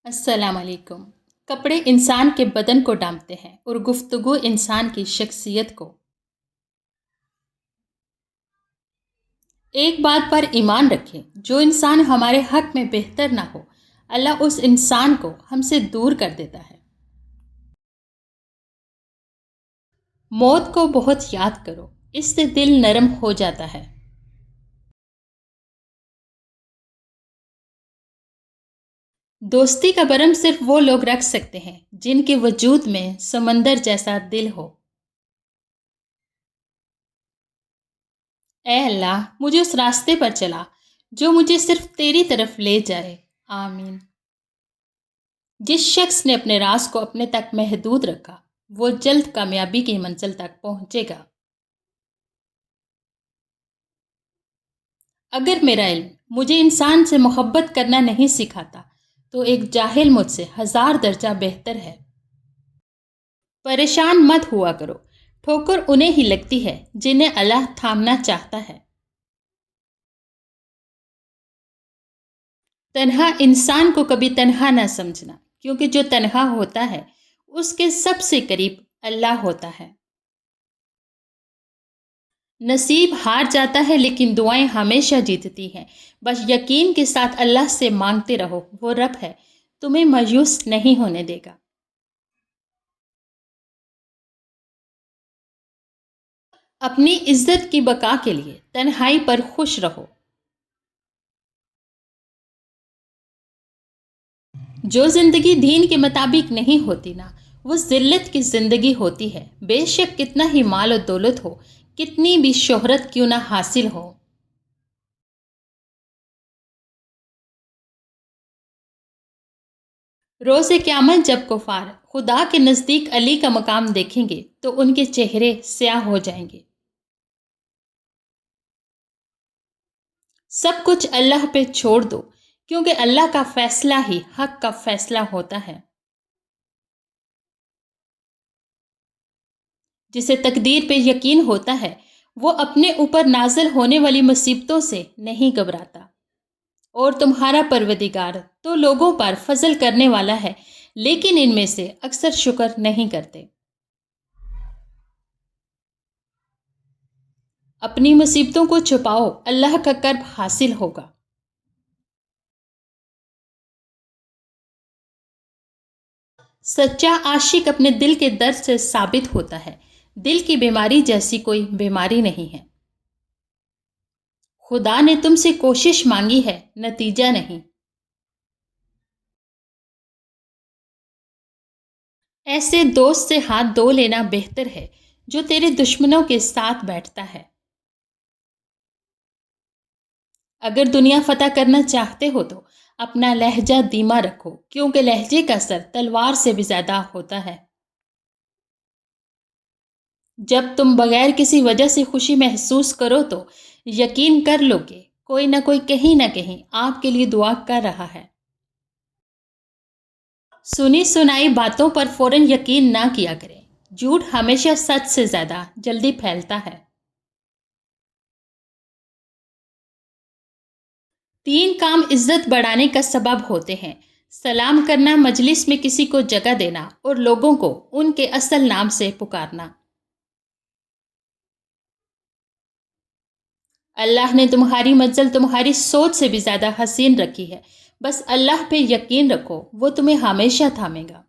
السلام علیکم۔ کپڑے انسان کے بدن کو ڈھانپتے ہیں اور گفتگو انسان کی شخصیت کو۔ ایک بات پر ایمان رکھیں، جو انسان ہمارے حق میں بہتر نہ ہو، اللہ اس انسان کو ہم سے دور کر دیتا ہے۔ موت کو بہت یاد کرو، اس سے دل نرم ہو جاتا ہے۔ دوستی کا برم صرف وہ لوگ رکھ سکتے ہیں جن کے وجود میں سمندر جیسا دل ہو۔ اے اللہ، مجھے اس راستے پر چلا جو مجھے صرف تیری طرف لے جائے۔ آمین۔ جس شخص نے اپنے راز کو اپنے تک محدود رکھا، وہ جلد کامیابی کی منزل تک پہنچے گا۔ اگر میرا علم مجھے انسان سے محبت کرنا نہیں سکھاتا، تو ایک جاہل مجھ سے 1000 درجہ بہتر ہے۔ پریشان مت ہوا کرو، ٹھوکر انہیں ہی لگتی ہے جنہیں اللہ تھامنا چاہتا ہے۔ تنہا انسان کو کبھی تنہا نہ سمجھنا، کیونکہ جو تنہا ہوتا ہے اس کے سب سے قریب اللہ ہوتا ہے۔ نصیب ہار جاتا ہے لیکن دعائیں ہمیشہ جیتتی ہیں۔ بس یقین کے ساتھ اللہ سے مانگتے رہو، وہ رب ہے، تمہیں مایوس نہیں ہونے دے گا۔ اپنی عزت کی بقا کے لیے تنہائی پر خوش رہو۔ جو زندگی دین کے مطابق نہیں ہوتی نا، وہ ذلت کی زندگی ہوتی ہے۔ بے شک کتنا ہی مال و دولت ہو، کتنی بھی شہرت کیوں نہ حاصل ہو، روز قیامت جب کفار خدا کے نزدیک علی کا مقام دیکھیں گے تو ان کے چہرے سیاہ ہو جائیں گے۔ سب کچھ اللہ پہ چھوڑ دو، کیونکہ اللہ کا فیصلہ ہی حق کا فیصلہ ہوتا ہے۔ جسے تقدیر پہ یقین ہوتا ہے، وہ اپنے اوپر نازل ہونے والی مصیبتوں سے نہیں گھبراتا۔ اور تمہارا پروردگار تو لوگوں پر فضل کرنے والا ہے، لیکن ان میں سے اکثر شکر نہیں کرتے۔ اپنی مصیبتوں کو چھپاؤ، اللہ کا کرب حاصل ہوگا۔ سچا عاشق اپنے دل کے درد سے ثابت ہوتا ہے۔ دل کی بیماری جیسی کوئی بیماری نہیں ہے۔ خدا نے تم سے کوشش مانگی ہے، نتیجہ نہیں۔ ایسے دوست سے ہاتھ دھو لینا بہتر ہے جو تیرے دشمنوں کے ساتھ بیٹھتا ہے۔ اگر دنیا فتح کرنا چاہتے ہو تو اپنا لہجہ دھیما رکھو، کیونکہ لہجے کا اثر تلوار سے بھی زیادہ ہوتا ہے۔ جب تم بغیر کسی وجہ سے خوشی محسوس کرو تو یقین کر لو کہ کوئی نہ کوئی کہیں نہ کہیں آپ کے لیے دعا کر رہا ہے۔ سنی سنائی باتوں پر فوراً یقین نہ کیا کریں۔ جھوٹ ہمیشہ سچ سے زیادہ جلدی پھیلتا ہے۔ 3 کام عزت بڑھانے کا سبب ہوتے ہیں: سلام کرنا، مجلس میں کسی کو جگہ دینا، اور لوگوں کو ان کے اصل نام سے پکارنا۔ اللہ نے تمہاری منزل تمہاری سوچ سے بھی زیادہ حسین رکھی ہے۔ بس اللہ پہ یقین رکھو، وہ تمہیں ہمیشہ تھامے گا۔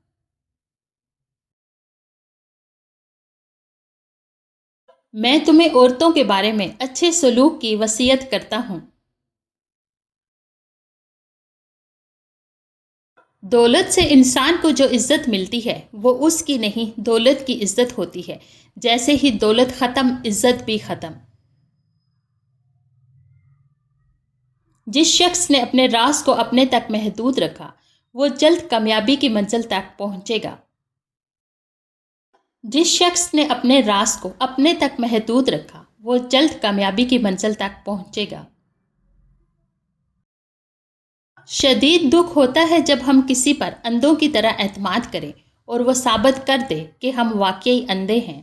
میں تمہیں عورتوں کے بارے میں اچھے سلوک کی وصیت کرتا ہوں۔ دولت سے انسان کو جو عزت ملتی ہے وہ اس کی نہیں، دولت کی عزت ہوتی ہے۔ جیسے ہی دولت ختم، عزت بھی ختم۔ جس شخص نے اپنے راز کو اپنے تک محدود رکھا، وہ جلد کامیابی کی منزل تک پہنچے گا۔ جس شخص نے اپنے راز کو اپنے تک محدود رکھا، وہ جلد کامیابی کی منزل تک پہنچے گا۔ شدید دکھ ہوتا ہے جب ہم کسی پر اندھوں کی طرح اعتماد کریں اور وہ ثابت کر دے کہ ہم واقعی اندھے ہیں۔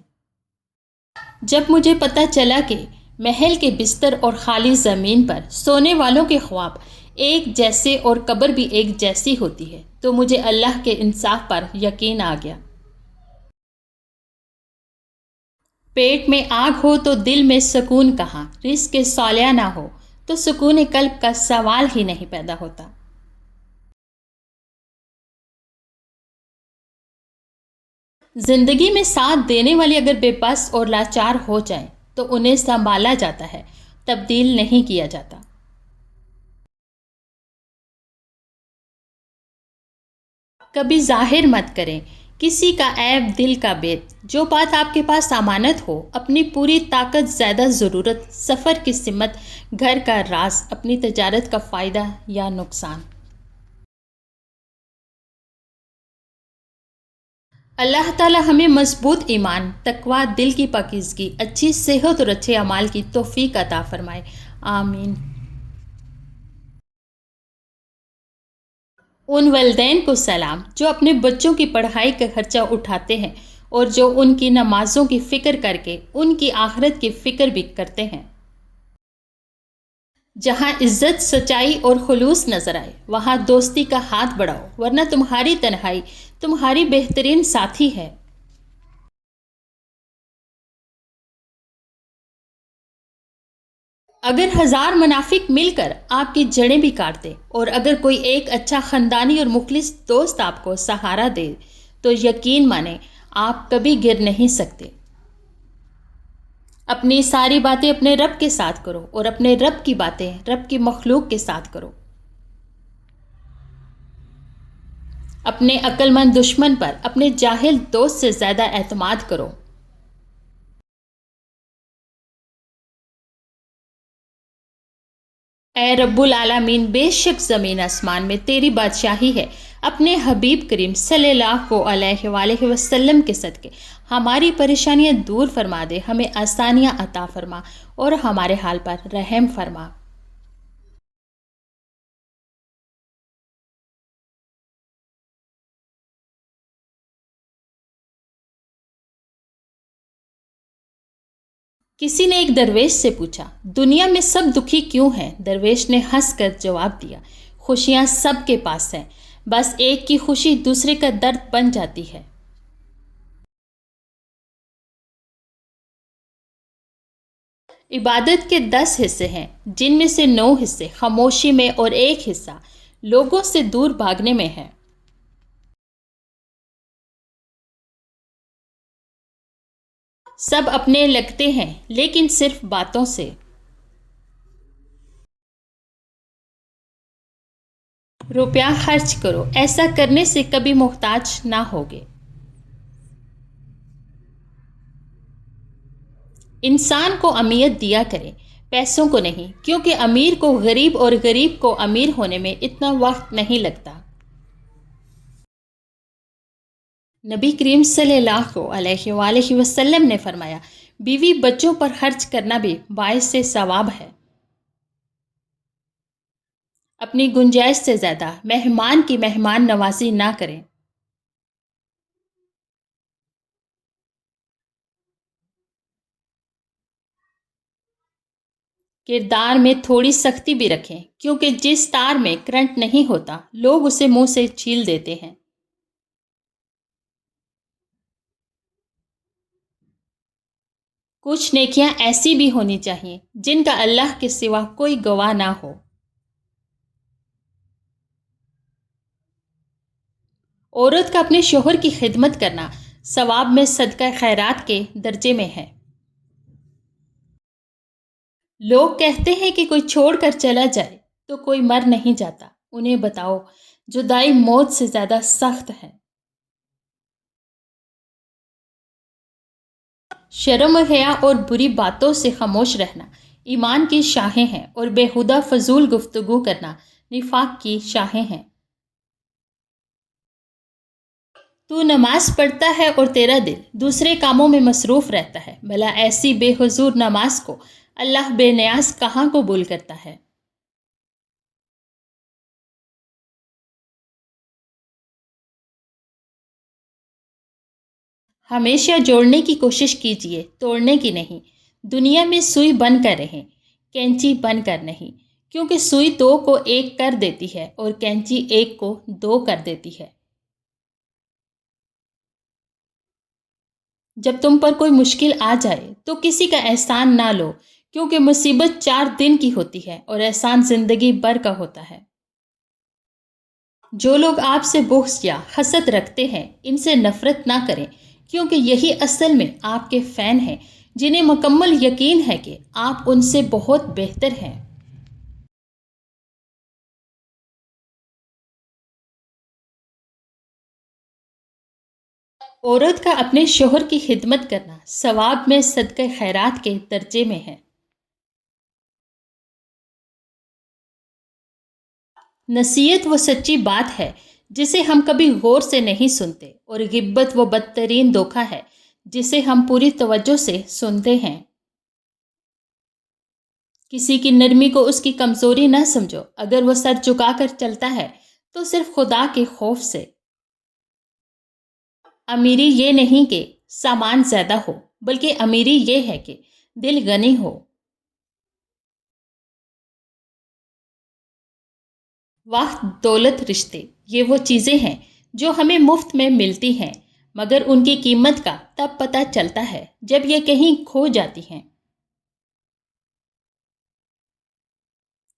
جب مجھے پتہ چلا کہ محل کے بستر اور خالی زمین پر سونے والوں کے خواب ایک جیسے اور قبر بھی ایک جیسی ہوتی ہے، تو مجھے اللہ کے انصاف پر یقین آ گیا۔ پیٹ میں آگ ہو تو دل میں سکون کہاں، رزق صالح نہ ہو تو سکون قلب کا سوال ہی نہیں پیدا ہوتا۔ زندگی میں ساتھ دینے والی اگر بے بس اور لاچار ہو جائیں تو انہیں سنبھالا جاتا ہے، تبدیل نہیں کیا جاتا۔ کبھی ظاہر مت کریں کسی کا عیب دل کا بیت، جو بات آپ کے پاس امانت ہو، اپنی پوری طاقت، زیادہ ضرورت، سفر کی سمت، گھر کا راز، اپنی تجارت کا فائدہ یا نقصان۔ اللہ تعالی ہمیں مضبوط ایمان، تقوی، دل کی پاکیزگی، اچھی صحت اور اچھے اعمال کی توفیق عطا فرمائے، آمین۔ ان والدین کو سلام جو اپنے بچوں کی پڑھائی کا خرچہ اٹھاتے ہیں اور جو ان کی نمازوں کی فکر کر کے ان کی آخرت کی فکر بھی کرتے ہیں۔ جہاں عزت، سچائی اور خلوص نظر آئے وہاں دوستی کا ہاتھ بڑھاؤ، ورنہ تمہاری تنہائی تمہاری بہترین ساتھی ہے۔ اگر 1000 منافق مل کر آپ کی جڑیں بھی کاٹ دے اور اگر کوئی ایک اچھا خاندانی اور مخلص دوست آپ کو سہارا دے تو یقین مانیں آپ کبھی گر نہیں سکتے۔ اپنی ساری باتیں اپنے رب کے ساتھ کرو اور اپنے رب کی باتیں رب کی مخلوق کے ساتھ کرو۔ اپنے عقل مند دشمن پر اپنے جاہل دوست سے زیادہ اعتماد کرو۔ اے رب العالمین، بے شک زمین آسمان میں تیری بادشاہی ہے، اپنے حبیب کریم صلی اللہ علیہ وآلہ وسلم کے صدقے ہماری پریشانیاں دور فرما دے، ہمیں آسانیاں عطا فرما اور ہمارے حال پر رحم فرما۔ کسی نے ایک درویش سے پوچھا، دنیا میں سب دکھی کیوں ہیں؟ درویش نے ہنس کر جواب دیا، خوشیاں سب کے پاس ہیں، بس ایک کی خوشی دوسرے کا درد بن جاتی ہے۔ عبادت کے 10 حصے ہیں، جن میں سے 9 حصے خاموشی میں اور ایک حصہ لوگوں سے دور بھاگنے میں ہے۔ سب اپنے لگتے ہیں لیکن صرف باتوں سے۔ روپیہ خرچ کرو، ایسا کرنے سے کبھی محتاج نہ ہوگے۔ انسان کو اہمیت دیا کریں، پیسوں کو نہیں، کیونکہ امیر کو غریب اور غریب کو امیر ہونے میں اتنا وقت نہیں لگتا۔ نبی کریم صلی اللہ علیہ وآلہ وسلم نے فرمایا، بیوی بچوں پر خرچ کرنا بھی باعث ثواب ہے۔ اپنی گنجائش سے زیادہ مہمان کی مہمان نوازی نہ کریں۔ کردار میں تھوڑی سختی بھی رکھیں، کیونکہ جس تار میں کرنٹ نہیں ہوتا لوگ اسے منہ سے چھیل دیتے ہیں۔ کچھ نیکیاں ایسی بھی ہونی چاہیے جن کا اللہ کے سوا کوئی گواہ نہ ہو۔ عورت کا اپنے شوہر کی خدمت کرنا ثواب میں صدقہ خیرات کے درجے میں ہے۔ لوگ کہتے ہیں کہ کوئی چھوڑ کر چلا جائے تو کوئی مر نہیں جاتا، انہیں بتاؤ جدائی موت سے زیادہ سخت ہے۔ شرم و حیا اور بری باتوں سے خاموش رہنا ایمان کی شاخیں ہیں اور بےہودہ فضول گفتگو کرنا نفاق کی شاخیں ہیں۔ تو نماز پڑھتا ہے اور تیرا دل دوسرے کاموں میں مصروف رہتا ہے، بھلا ایسی بے حضور نماز کو اللہ بے نیاز کہاں قبول کرتا ہے؟ ہمیشہ جوڑنے کی کوشش کیجیے، توڑنے کی نہیں۔ دنیا میں سوئی بن کر رہیں، کینچی بن کر نہیں، کیونکہ سوئی 2 کو 1 کر دیتی ہے اور کینچی 1 کو 2 کر دیتی ہے۔ جب تم پر کوئی مشکل آ جائے تو کسی کا احسان نہ لو، کیونکہ مصیبت 4 دن کی ہوتی ہے اور احسان زندگی بھر کا ہوتا ہے۔ جو لوگ آپ سے بغض یا حسد رکھتے ہیں ان سے نفرت نہ کریں، کیونکہ یہی اصل میں آپ کے فین ہیں جنہیں مکمل یقین ہے کہ آپ ان سے بہت بہتر ہیں۔ عورت کا اپنے شوہر کی خدمت کرنا ثواب میں صدقہ خیرات کے درجے میں ہے۔ نصیحت وہ سچی بات ہے جسے ہم کبھی غور سے نہیں سنتے، اور غیبت وہ بدترین دھوکہ ہے جسے ہم پوری توجہ سے سنتے ہیں۔ کسی کی نرمی کو اس کی کمزوری نہ سمجھو، اگر وہ سر جھکا کر چلتا ہے تو صرف خدا کے خوف سے۔ امیری یہ نہیں کہ سامان زیادہ ہو، بلکہ امیری یہ ہے کہ دل غنی ہو۔ وقت، دولت، رشتے، یہ وہ چیزیں ہیں جو ہمیں مفت میں ملتی ہیں، مگر ان کی قیمت کا تب پتہ چلتا ہے جب یہ کہیں کھو جاتی ہیں۔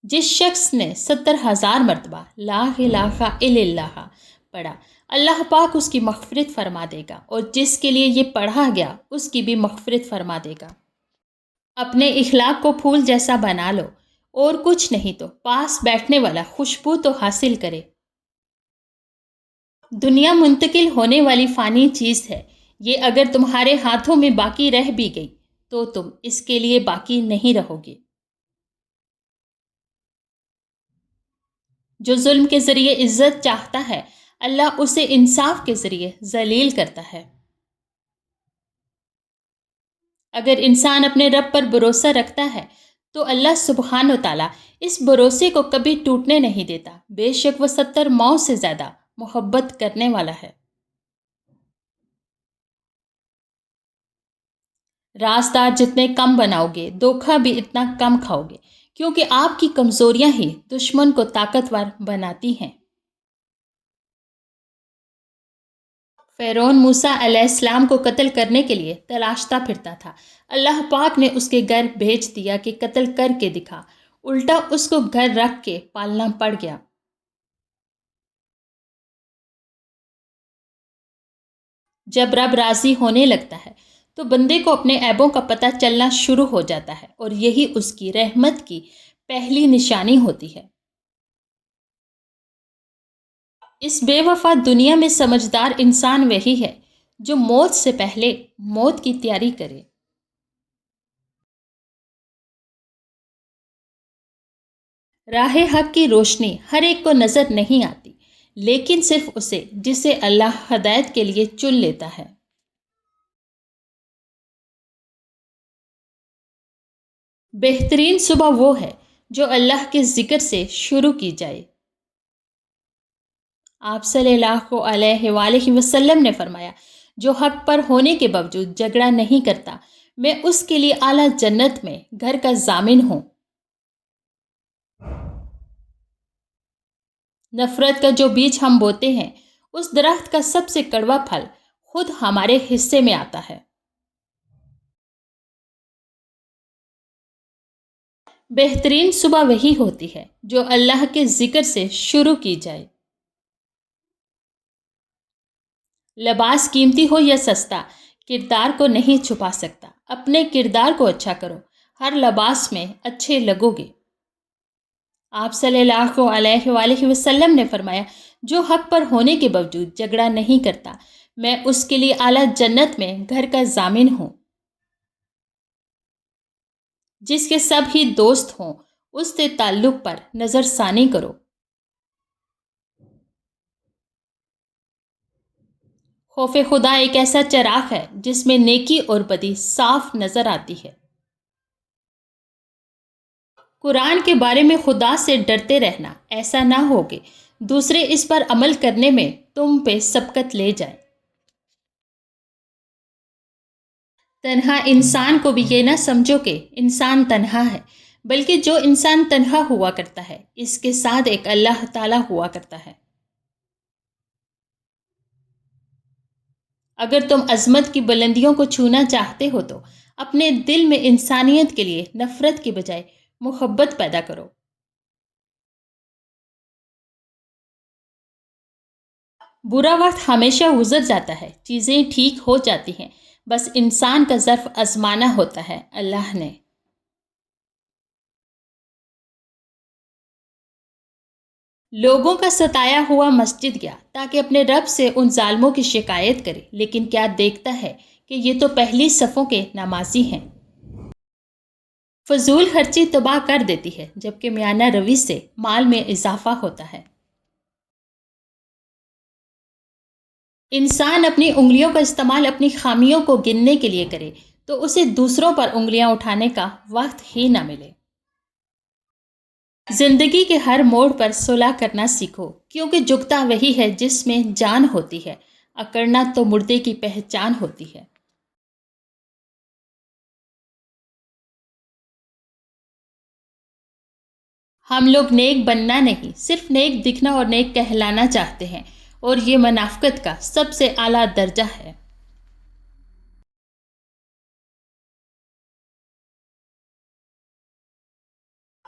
جس شخص نے 70,000 مرتبہ لا الہ الا اللہ پڑھا، اللہ پاک اس کی مغفرت فرما دے گا، اور جس کے لیے یہ پڑھا گیا اس کی بھی مغفرت فرما دے گا۔ اپنے اخلاق کو پھول جیسا بنا لو، اور کچھ نہیں تو پاس بیٹھنے والا خوشبو تو حاصل کرے۔ دنیا منتقل ہونے والی فانی چیز ہے، یہ اگر تمہارے ہاتھوں میں باقی رہ بھی گئی تو تم اس کے لیے باقی نہیں رہو گے۔ جو ظلم کے ذریعے عزت چاہتا ہے، اللہ اسے انصاف کے ذریعے ذلیل کرتا ہے۔ اگر انسان اپنے رب پر بھروسہ رکھتا ہے تو اللہ سبحانہ و تعالیٰ اس بھروسے کو کبھی ٹوٹنے نہیں دیتا، بے شک وہ 70 ماؤں سے زیادہ محبت کرنے والا ہے۔ رازدار جتنے کم بناؤ گے، دھوکہ بھی اتنا کم کھاؤ گے، کیونکہ آپ کی کمزوریاں ہی دشمن کو طاقتور بناتی ہیں۔ فرعون موسیٰ علیہ السلام کو قتل کرنے کے لیے تلاشتا پھرتا تھا، اللہ پاک نے اس کے گھر بھیج دیا کہ قتل کر کے دکھا، الٹا اس کو گھر رکھ کے پالنا پڑ گیا۔ جب رب راضی ہونے لگتا ہے تو بندے کو اپنے عیبوں کا پتہ چلنا شروع ہو جاتا ہے، اور یہی اس کی رحمت کی پہلی نشانی ہوتی ہے۔ اس بے وفا دنیا میں سمجھدار انسان وہی ہے جو موت سے پہلے موت کی تیاری کرے۔ راہ حق کی روشنی ہر ایک کو نظر نہیں آتی، لیکن صرف اسے جسے اللہ ہدایت کے لیے چن لیتا ہے۔ بہترین صبح وہ ہے جو اللہ کے ذکر سے شروع کی جائے۔ آپ صلی اللہ علیہ وآلہ وسلم نے فرمایا، جو حق پر ہونے کے باوجود جھگڑا نہیں کرتا، میں اس کے لیے اعلیٰ جنت میں گھر کا ضامن ہوں۔ نفرت کا جو بیج ہم بوتے ہیں، اس درخت کا سب سے کڑوا پھل خود ہمارے حصے میں آتا ہے۔ بہترین صبح وہی ہوتی ہے جو اللہ کے ذکر سے شروع کی جائے۔ لباس قیمتی ہو یا سستا، کردار کو نہیں چھپا سکتا۔ اپنے کردار کو اچھا کرو، ہر لباس میں اچھے لگو گے۔ آپ صلی اللہ علیہ وآلہ وسلم نے فرمایا، جو حق پر ہونے کے باوجود جھگڑا نہیں کرتا، میں اس کے لیے اعلیٰ جنت میں گھر کا ضامن ہوں۔ جس کے سب ہی دوست ہوں، اس سے تعلق پر نظر ثانی کرو۔ خوف خدا ایک ایسا چراغ ہے جس میں نیکی اور بدی صاف نظر آتی ہے۔ قرآن کے بارے میں خدا سے ڈرتے رہنا، ایسا نہ ہو کہ دوسرے اس پر عمل کرنے میں تم پہ سبقت لے جائیں۔ تنہا انسان کو بھی یہ نہ سمجھو کہ انسان تنہا ہے، بلکہ جو انسان تنہا ہوا کرتا ہے اس کے ساتھ ایک اللہ تعالیٰ ہوا کرتا ہے۔ اگر تم عظمت کی بلندیوں کو چھونا چاہتے ہو تو اپنے دل میں انسانیت کے لیے نفرت کی بجائے محبت پیدا کرو۔ برا وقت ہمیشہ گزر جاتا ہے، چیزیں ٹھیک ہو جاتی ہیں، بس انسان کا ظرف آزمانا ہوتا ہے اللہ نے۔ لوگوں کا ستایا ہوا مسجد گیا تاکہ اپنے رب سے ان ظالموں کی شکایت کرے، لیکن کیا دیکھتا ہے کہ یہ تو پہلی صفوں کے نمازی ہیں۔ فضول خرچی تباہ کر دیتی ہے، جبکہ میانہ روی سے مال میں اضافہ ہوتا ہے۔ انسان اپنی انگلیوں کا استعمال اپنی خامیوں کو گننے کے لیے کرے تو اسے دوسروں پر انگلیاں اٹھانے کا وقت ہی نہ ملے۔ زندگی کے ہر موڑ پر صلح کرنا سیکھو، کیونکہ جھکتا وہی ہے جس میں جان ہوتی ہے، اکڑنا تو مردے کی پہچان ہوتی ہے۔ ہم لوگ نیک بننا نہیں، صرف نیک دکھنا اور نیک کہلانا چاہتے ہیں، اور یہ منافقت کا سب سے اعلیٰ درجہ ہے۔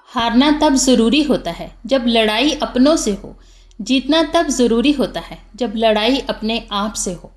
ہارنا تب ضروری ہوتا ہے جب لڑائی اپنوں سے ہو، جیتنا تب ضروری ہوتا ہے جب لڑائی اپنے آپ سے ہو۔